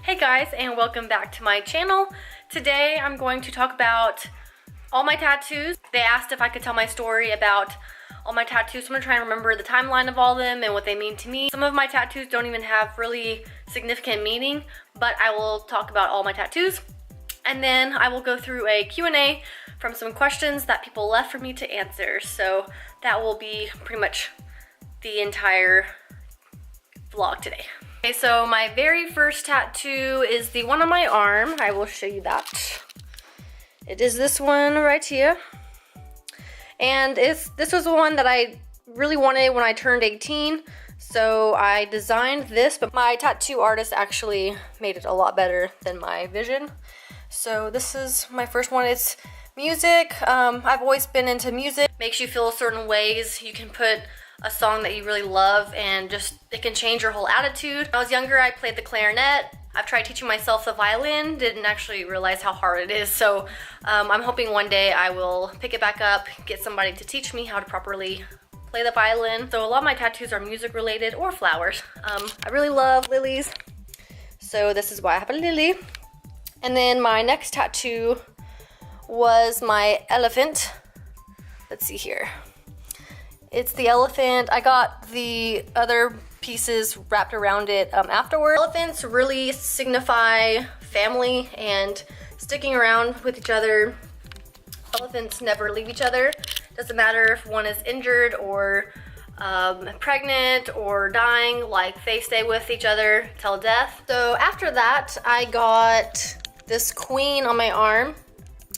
Hey guys, and welcome back to my channel. Today I'm going to talk about all my tattoos. They asked if I could tell my story about all my tattoos, so I'm gonna try and remember the timeline of all of them and what they mean to me. Some of my tattoos don't even have really significant meaning, but I will talk about all my tattoos. And then I will go through a Q&A from some questions that people left for me to answer. So that will be pretty much the entire vlog today. Okay, so my very first tattoo is the one on my arm. I will show you that. It is this one right here. And this was the one that I really wanted when I turned 18. So I designed this, but my tattoo artist actually made it a lot better than my vision. So this is my first one. It's music. I've always been into music. Makes you feel certain ways. You can put a song that you really love and just it can change your whole attitude. When I was younger, I played the clarinet. I've tried teaching myself the violin, didn't actually realize how hard it is. So I'm hoping one day I will pick it back up, get somebody to teach me how to properly play the violin. So a lot of my tattoos are music related or flowers. I really love lilies. So this is why I have a lily. And then my next tattoo was my elephant. Let's see here. It's the elephant. I got the other pieces wrapped around it afterward. Elephants really signify family and sticking around with each other. Elephants never leave each other. Doesn't matter if one is injured or pregnant or dying, like they stay with each other till death. So after that, I got this queen on my arm.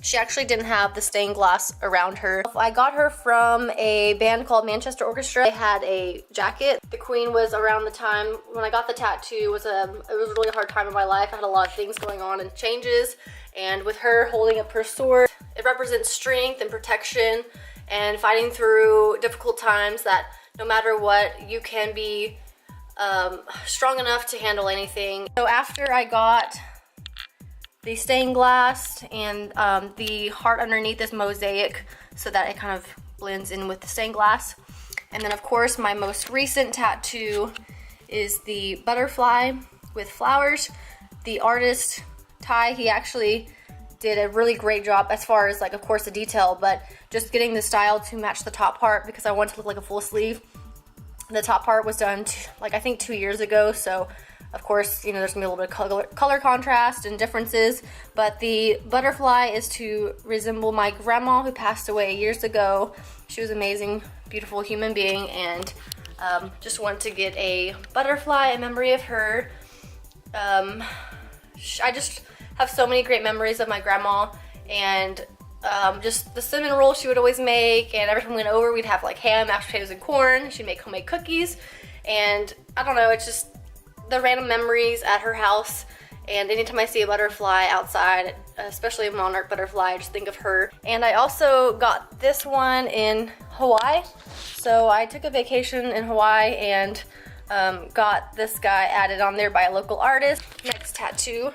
She actually didn't have the stained glass around her. I got her from a band called Manchester Orchestra. They had a jacket. The queen was around the time when I got the tattoo. It was a really hard time in my life. I had a lot of things going on and changes. And with her holding up her sword, it represents strength and protection and fighting through difficult times, that no matter what, you can be strong enough to handle anything. So after I got the stained glass and the heart underneath is mosaic so that it kind of blends in with the stained glass. And then of course my most recent tattoo is the butterfly with flowers. The artist, Ty, he actually did a really great job as far as, like, of course the detail, but just getting the style to match the top part because I wanted to look like a full sleeve. The top part was done like I think 2 years ago, so of course, you know, there's gonna be a little bit of color contrast and differences, but the butterfly is to resemble my grandma who passed away years ago. She was an amazing, beautiful human being, and just wanted to get a butterfly in memory of her. I just have so many great memories of my grandma, and just the cinnamon roll she would always make, and every time we went over, we'd have like ham, mashed potatoes, and corn. She'd make homemade cookies, and I don't know, it's just the random memories at her house. And anytime I see a butterfly outside, especially a monarch butterfly, I just think of her. And I also got this one in Hawaii. So I took a vacation in Hawaii and got this guy added on there by a local artist. Next tattoo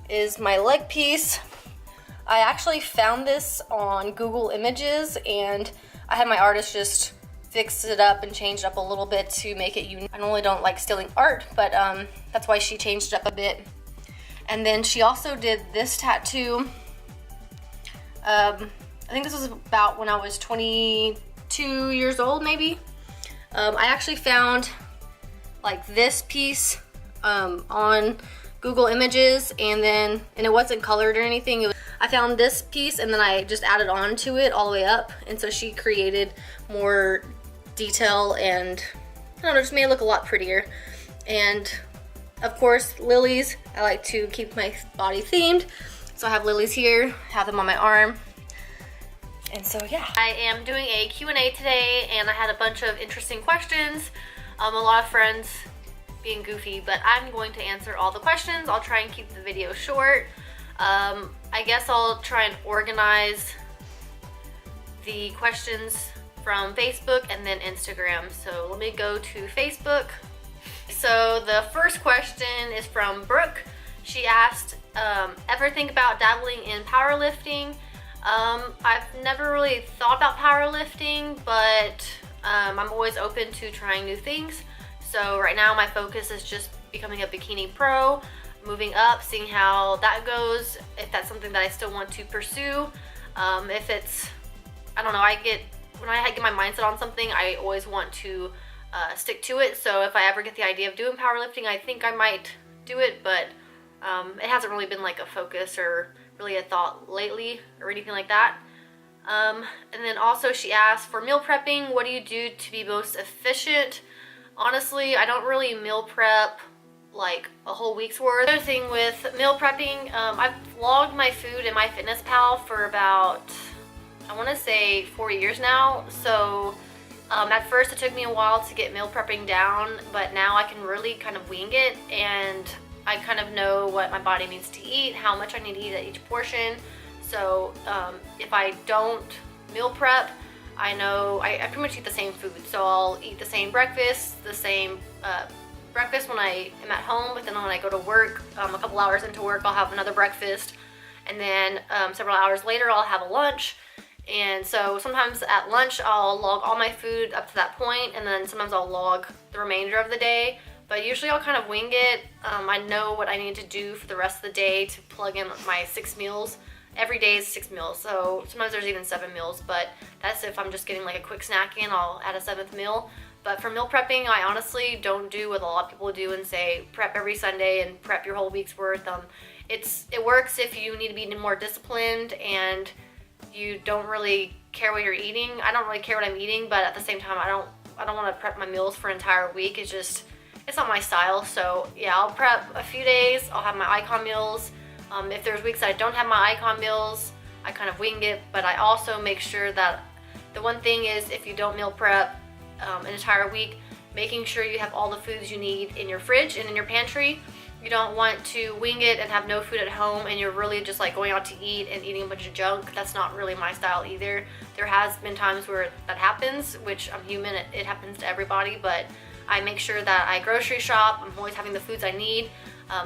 is my leg piece. I actually found this on Google Images, and I had my artist just fix it up and change it up a little bit to make it unique. I normally don't like stealing art, but that's why she changed it up a bit. And then she also did this tattoo. I think this was about when I was 22 years old, maybe. I actually found like this piece on Google Images, and it wasn't colored or anything. I found this piece and then I just added on to it all the way up, and so she created more detail and I don't know, just made it look a lot prettier. And of course, lilies. I like to keep my body themed, so I have lilies here, have them on my arm. And so yeah, I am doing a Q&A today, and I had a bunch of interesting questions. A lot of friends being goofy, but I'm going to answer all the questions. I'll try and keep the video short. I guess I'll try and organize the questions from Facebook and then Instagram. So let me go to Facebook. So the first question is from Brooke. She asked, ever think about dabbling in powerlifting? I've never really thought about powerlifting, but I'm always open to trying new things. So right now my focus is just becoming a bikini pro. moving up, seeing how that goes, if that's something that I still want to pursue. If it's, I don't know, when I get my mindset on something, I always want to stick to it. So if I ever get the idea of doing powerlifting, I think I might do it, but it hasn't really been like a focus or really a thought lately or anything like that. And then also she asked, for meal prepping, what do you do to be most efficient? Honestly, I don't really meal prep like a whole week's worth. Another thing with meal prepping, I've logged my food in MyFitnessPal for about, I want to say 4 years now. So at first it took me a while to get meal prepping down, but now I can really kind of wing it, and I kind of know what my body needs to eat, how much I need to eat at each portion. So if I don't meal prep, I know I pretty much eat the same food. So I'll eat the same breakfast, the same breakfast when I am at home, but then when I go to work, a couple hours into work, I'll have another breakfast, and then several hours later, I'll have a lunch. And so sometimes at lunch, I'll log all my food up to that point, and then sometimes I'll log the remainder of the day. But usually I'll kind of wing it. I know what I need to do for the rest of the day to plug in my 6 meals. Every day is 6 meals, so sometimes there's even 7 meals, but that's if I'm just getting like a quick snack in, I'll add a 7th meal. But for meal prepping, I honestly don't do what a lot of people do and say prep every Sunday and prep your whole week's worth. It works if you need to be more disciplined and you don't really care what you're eating. I don't really care what I'm eating, but at the same time, I don't want to prep my meals for an entire week. It's not my style. So yeah, I'll prep a few days. I'll have my icon meals. If there's weeks that I don't have my icon meals, I kind of wing it, but I also make sure that the one thing is, if you don't meal prep an entire week, making sure you have all the foods you need in your fridge and in your pantry. You don't want to wing it and have no food at home and you're really just like going out to eat and eating a bunch of junk. That's not really my style either. There has been times where that happens, which I'm human, it happens to everybody, but I make sure that I grocery shop. I'm always having the foods I need.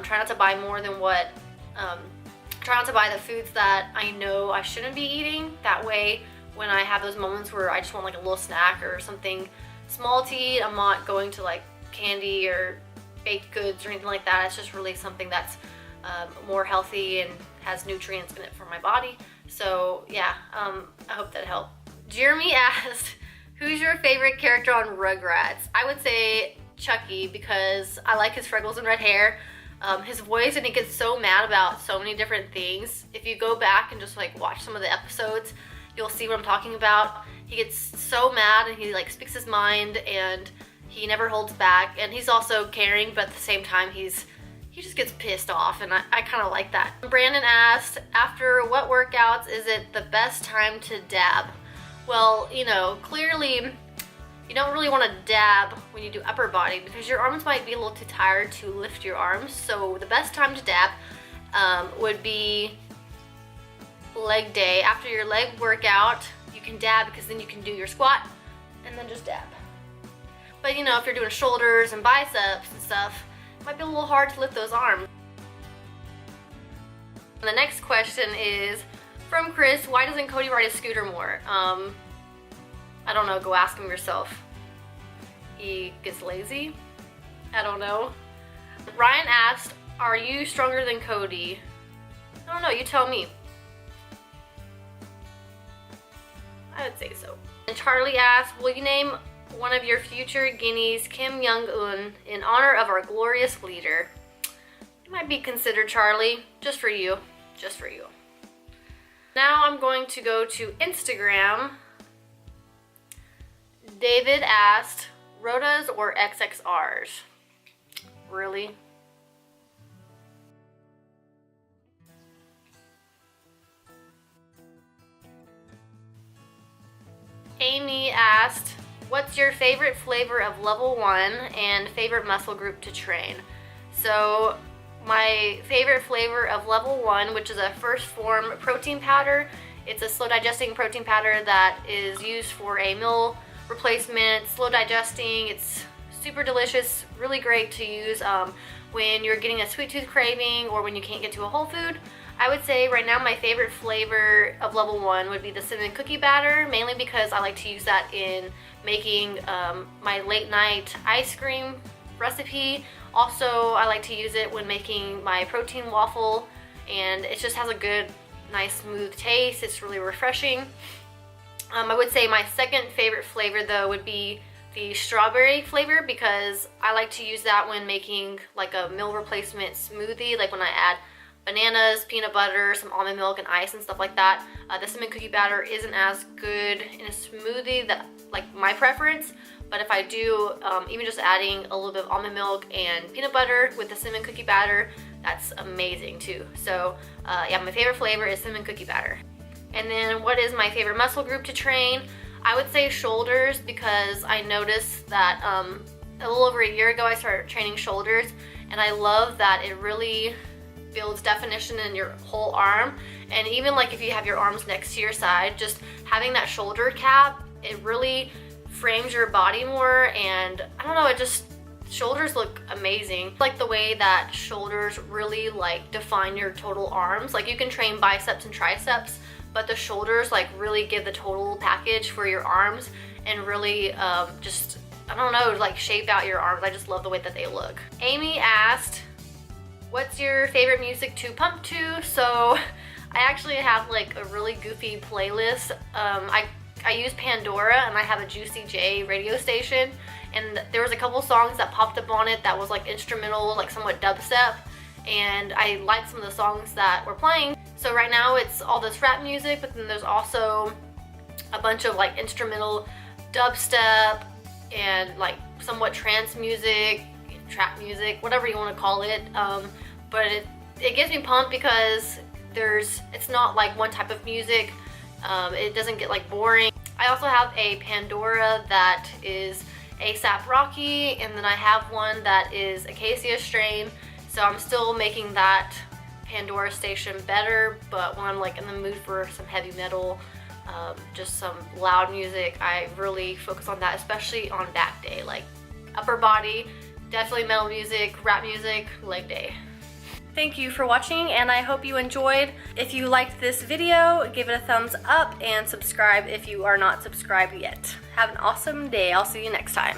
Try not to buy more than what try not to buy the foods that I know I shouldn't be eating. That way, when I have those moments where I just want like a little snack or something small to eat, I'm not going to like candy or baked goods or anything like that. It's just really something that's more healthy and has nutrients in it for my body. So yeah, I hope that helped. Jeremy asked, who's your favorite character on Rugrats? I would say Chucky, because I like his freckles and red hair. His voice, and he gets so mad about so many different things. If you go back and just like watch some of the episodes, you'll see what I'm talking about. He gets so mad and he like speaks his mind and he never holds back, and he's also caring, but at the same time he just gets pissed off, and I kind of like that. Brandon asked, after what workouts is it the best time to dab? Well, you know, clearly you don't really want to dab when you do upper body because your arms might be a little too tired to lift your arms. So the best time to dab would be leg day. After your leg workout, you can dab because then you can do your squat and then just dab. But you know, if you're doing shoulders and biceps and stuff, it might be a little hard to lift those arms. And the next question is from Chris, why doesn't Cody ride a scooter more? I don't know, go ask him yourself. He gets lazy? I don't know. Ryan asked, are you stronger than Cody? I don't know, you tell me. I would say so. And Charlie asked, will you name one of your future guineas Kim Jong-un in honor of our glorious leader? It might be considered, Charlie, just for you, just for you. Now I'm going to go to Instagram. David asked, Rotas or XXRs? Really? Amy asked, what's your favorite flavor of level 1 and favorite muscle group to train? So my favorite flavor of level 1, which is a first form protein powder, it's a slow digesting protein powder that is used for a meal replacement, slow digesting. It's super delicious, really great to use when you're getting a sweet tooth craving or when you can't get to a whole food. I would say right now my favorite flavor of level 1 would be the cinnamon cookie batter, mainly because I like to use that in making my late night ice cream recipe, Also, I like to use it when making my protein waffle, and it just has a good, nice, smooth taste. It's really refreshing. I would say my second favorite flavor though would be the strawberry flavor, because I like to use that when making like a meal replacement smoothie, like when I add bananas, peanut butter, some almond milk, and ice and stuff like that. The cinnamon cookie batter isn't as good in a smoothie, that like my preference, but if I do, even just adding a little bit of almond milk and peanut butter with the cinnamon cookie batter, that's amazing too. So yeah, my favorite flavor is cinnamon cookie batter. And then what is my favorite muscle group to train? I would say shoulders, because I noticed that a little over a year ago I started training shoulders, and I love that it really builds definition in your whole arm. And even like if you have your arms next to your side, just having that shoulder cap, it really frames your body more, and I don't know, it just, shoulders look amazing. Like the way that shoulders really like define your total arms. Like you can train biceps and triceps, but the shoulders like really give the total package for your arms, and really just, I don't know, like shape out your arms. I just love the way that they look. Amy asked, what's your favorite music to pump to? So I actually have like a really goofy playlist. I use Pandora, and I have a Juicy J radio station, and there was a couple songs that popped up on it that was like instrumental, like somewhat dubstep, and I liked some of the songs that were playing. So right now it's all this rap music, but then there's also a bunch of like instrumental dubstep and like somewhat trance music, trap music, whatever you want to call it. But it gets me pumped because it's not like one type of music. It doesn't get like boring. I also have a Pandora that is ASAP Rocky, and then I have one that is Acacia Strain. So I'm still making that Pandora station better, but when I'm like in the mood for some heavy metal, just some loud music, I really focus on that, especially on back day. Like upper body, definitely metal music, rap music, leg day. Thank you for watching, and I hope you enjoyed. If you liked this video, give it a thumbs up and subscribe if you are not subscribed yet. Have an awesome day. I'll see you next time.